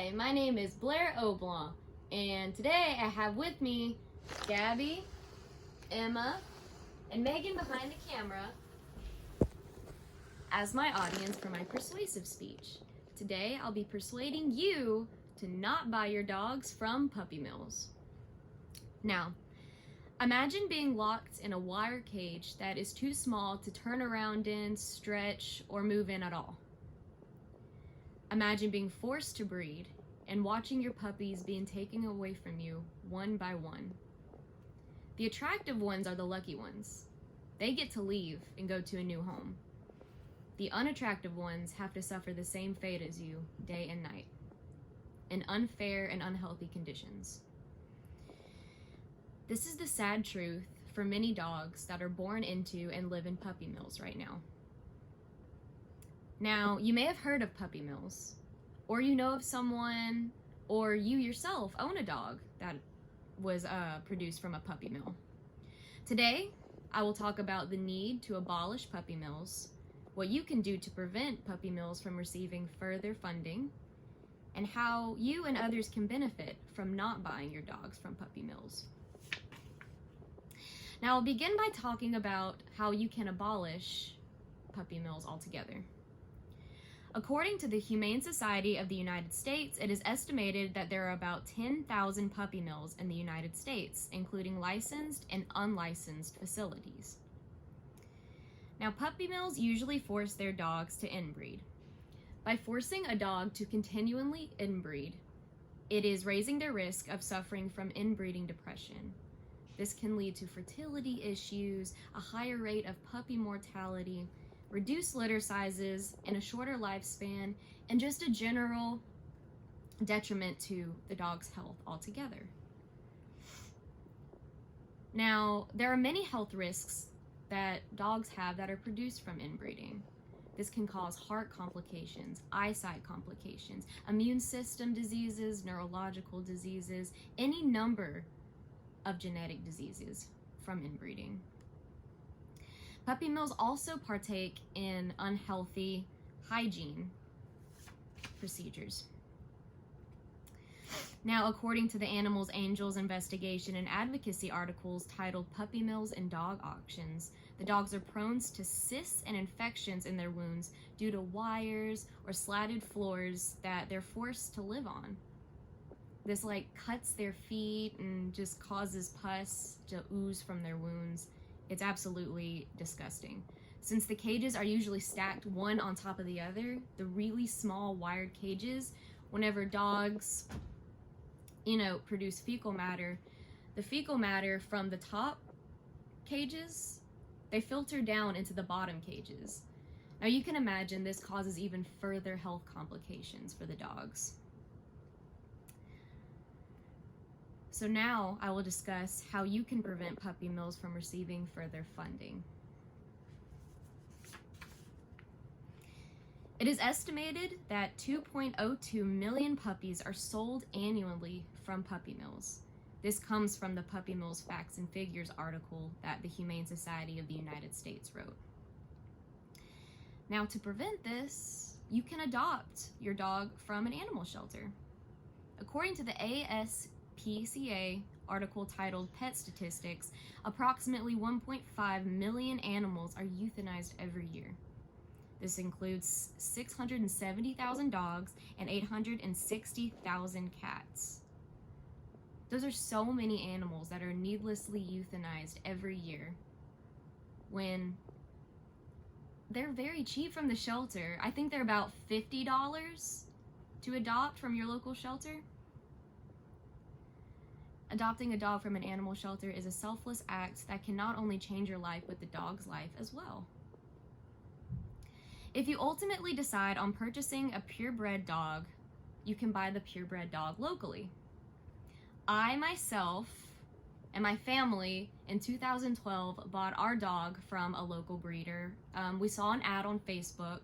Hi, my name is Blair Oblong, and today I have with me Gabby, Emma, and Megan behind the camera as my audience for my persuasive speech. Today I'll be persuading you to not buy your dogs from puppy mills. Now, imagine being locked in a wire cage that is too small to turn around in, stretch, or move in at all. Imagine being forced to breed and watching your puppies being taken away from you one by one. The attractive ones are the lucky ones. They get to leave and go to a new home. The unattractive ones have to suffer the same fate as you day and night, in unfair and unhealthy conditions. This is the sad truth for many dogs that are born into and live in puppy mills right now. Now, you may have heard of puppy mills, or you know of someone, or you yourself own a dog that was produced from a puppy mill. Today, I will talk about the need to abolish puppy mills, what you can do to prevent puppy mills from receiving further funding, and how you and others can benefit from not buying your dogs from puppy mills. Now, I'll begin by talking about how you can abolish puppy mills altogether. According to the Humane Society of the United States, it is estimated that there are about 10,000 puppy mills in the United States, including licensed and unlicensed facilities. Now, puppy mills usually force their dogs to inbreed. By forcing a dog to continually inbreed, it is raising their risk of suffering from inbreeding depression. This can lead to fertility issues, a higher rate of puppy mortality, reduced litter sizes, and a shorter lifespan, and just a general detriment to the dog's health altogether. Now, there are many health risks that dogs have that are produced from inbreeding. This can cause heart complications, eyesight complications, immune system diseases, neurological diseases, any number of genetic diseases from inbreeding. Puppy mills also partake in unhealthy hygiene procedures. Now, according to the Animals, Angels Investigation and Advocacy articles titled Puppy Mills and Dog Auctions, the dogs are prone to cysts and infections in their wounds due to wires or slatted floors that they're forced to live on. This cuts their feet and just causes pus to ooze from their wounds. It's absolutely disgusting. Since the cages are usually stacked one on top of the other, the really small wired cages, whenever dogs, produce fecal matter, the fecal matter from the top cages, they filter down into the bottom cages. Now you can imagine this causes even further health complications for the dogs. So now I will discuss how you can prevent puppy mills from receiving further funding. It is estimated that 2.02 million puppies are sold annually from puppy mills. This comes from the Puppy Mills Facts and Figures article that the Humane Society of the United States wrote. Now, to prevent this, you can adopt your dog from an animal shelter. According to the ASPCA article titled Pet Statistics, approximately 1.5 million animals are euthanized every year. This includes 670,000 dogs and 860,000 cats. Those are so many animals that are needlessly euthanized every year when they're very cheap from the shelter. I think they're about $50 to adopt from your local shelter. Adopting a dog from an animal shelter is a selfless act that can not only change your life, but the dog's life as well. If you ultimately decide on purchasing a purebred dog, you can buy the purebred dog locally. I myself and my family in 2012 bought our dog from a local breeder. We saw an ad on Facebook.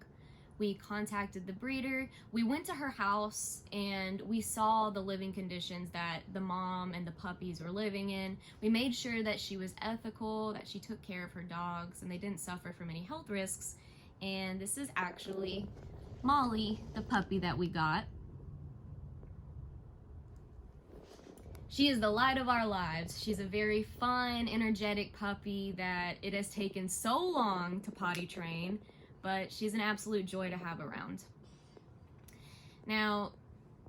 We contacted the breeder. We went to her house and we saw the living conditions that the mom and the puppies were living in. We made sure that she was ethical, that she took care of her dogs, and they didn't suffer from any health risks. And this is actually Molly, the puppy that we got. She is the light of our lives. She's a very fun, energetic puppy that it has taken so long to potty train, but she's an absolute joy to have around. Now,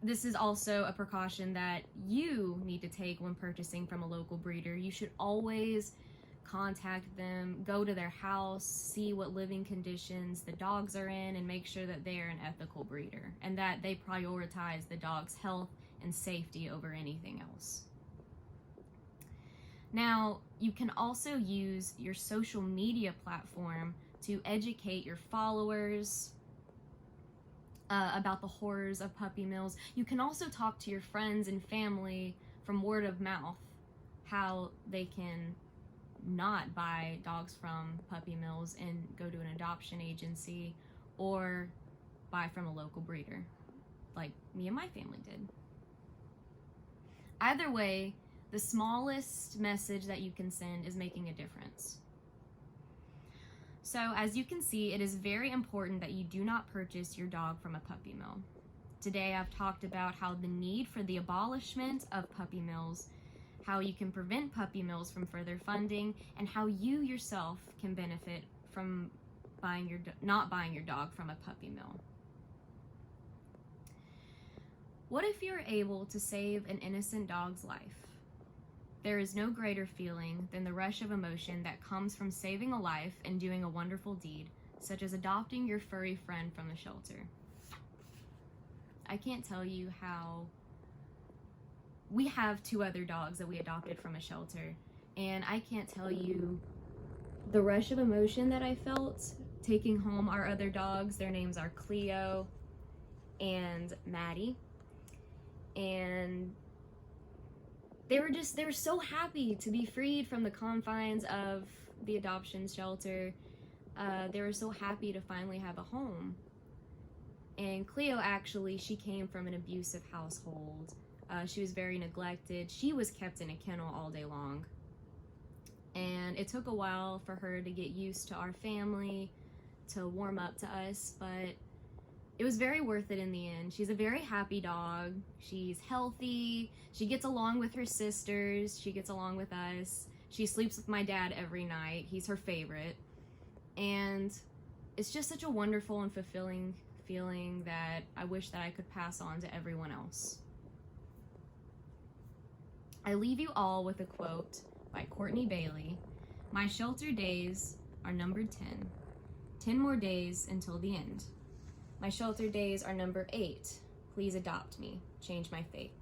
this is also a precaution that you need to take when purchasing from a local breeder. You should always contact them, go to their house, see what living conditions the dogs are in, and make sure that they are an ethical breeder and that they prioritize the dog's health and safety over anything else. Now, you can also use your social media platform to educate your followers about the horrors of puppy mills. You can also talk to your friends and family from word of mouth how they can not buy dogs from puppy mills and go to an adoption agency or buy from a local breeder like me and my family did. Either way, the smallest message that you can send is making a difference. So as you can see, it is very important that you do not purchase your dog from a puppy mill. Today I've talked about how the need for the abolishment of puppy mills, how you can prevent puppy mills from further funding, and how you yourself can benefit from not buying your dog from a puppy mill. What if you're able to save an innocent dog's life? There is no greater feeling than the rush of emotion that comes from saving a life and doing a wonderful deed, such as adopting your furry friend from the shelter. I can't tell you how... We have 2 other dogs that we adopted from a shelter, and I can't tell you the rush of emotion that I felt taking home our other dogs. Their names are Cleo and Maddie, and they were so happy to be freed from the confines of the adoption shelter. They were so happy to finally have a home. And Cleo, actually, she came from an abusive household. She was very neglected. She was kept in a kennel all day long. And it took a while for her to get used to our family, to warm up to us, but it was very worth it in the end. She's a very happy dog. She's healthy. She gets along with her sisters. She gets along with us. She sleeps with my dad every night. He's her favorite. And it's just such a wonderful and fulfilling feeling that I wish that I could pass on to everyone else. I leave you all with a quote by Courtney Bailey. My shelter days are numbered 10. 10 more days until the end. My shelter days are number 8. Please adopt me. Change my fate.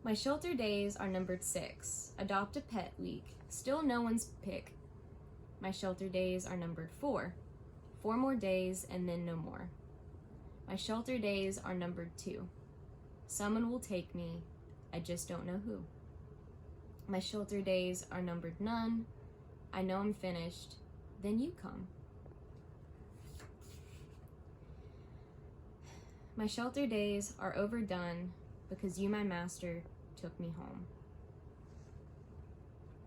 My shelter days are numbered 6. Adopt a pet week. Still no one's pick. My shelter days are numbered 4. 4 more days and then no more. My shelter days are numbered 2. Someone will take me. I just don't know who. My shelter days are numbered none. I know I'm finished. Then you come. My shelter days are overdone because you, my master, took me home.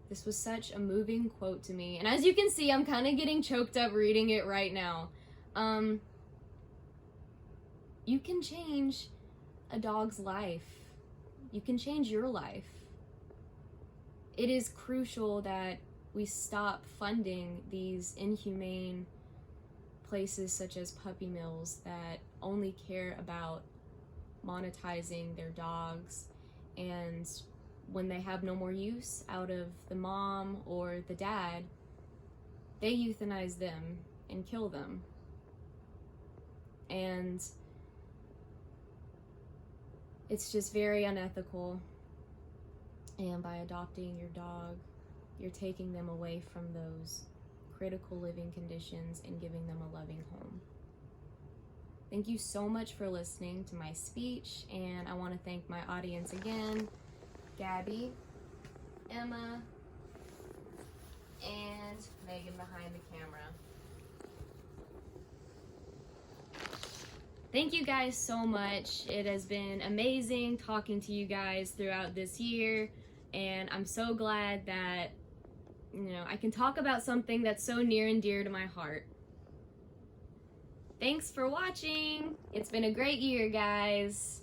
This was such a moving quote to me. And as you can see, I'm kind of getting choked up reading it right now. You can change a dog's life. You can change your life. It is crucial that we stop funding these inhumane places such as puppy mills that only care about monetizing their dogs, and when they have no more use out of the mom or the dad, they euthanize them and kill them. And it's just very unethical. And by adopting your dog, you're taking them away from those critical living conditions and giving them a loving home. Thank you so much for listening to my speech, and I want to thank my audience again, Gabby, Emma, and Megan behind the camera. Thank you guys so much. It has been amazing talking to you guys throughout this year, and I'm so glad that I can talk about something that's so near and dear to my heart. Thanks for watching. It's been a great year, guys.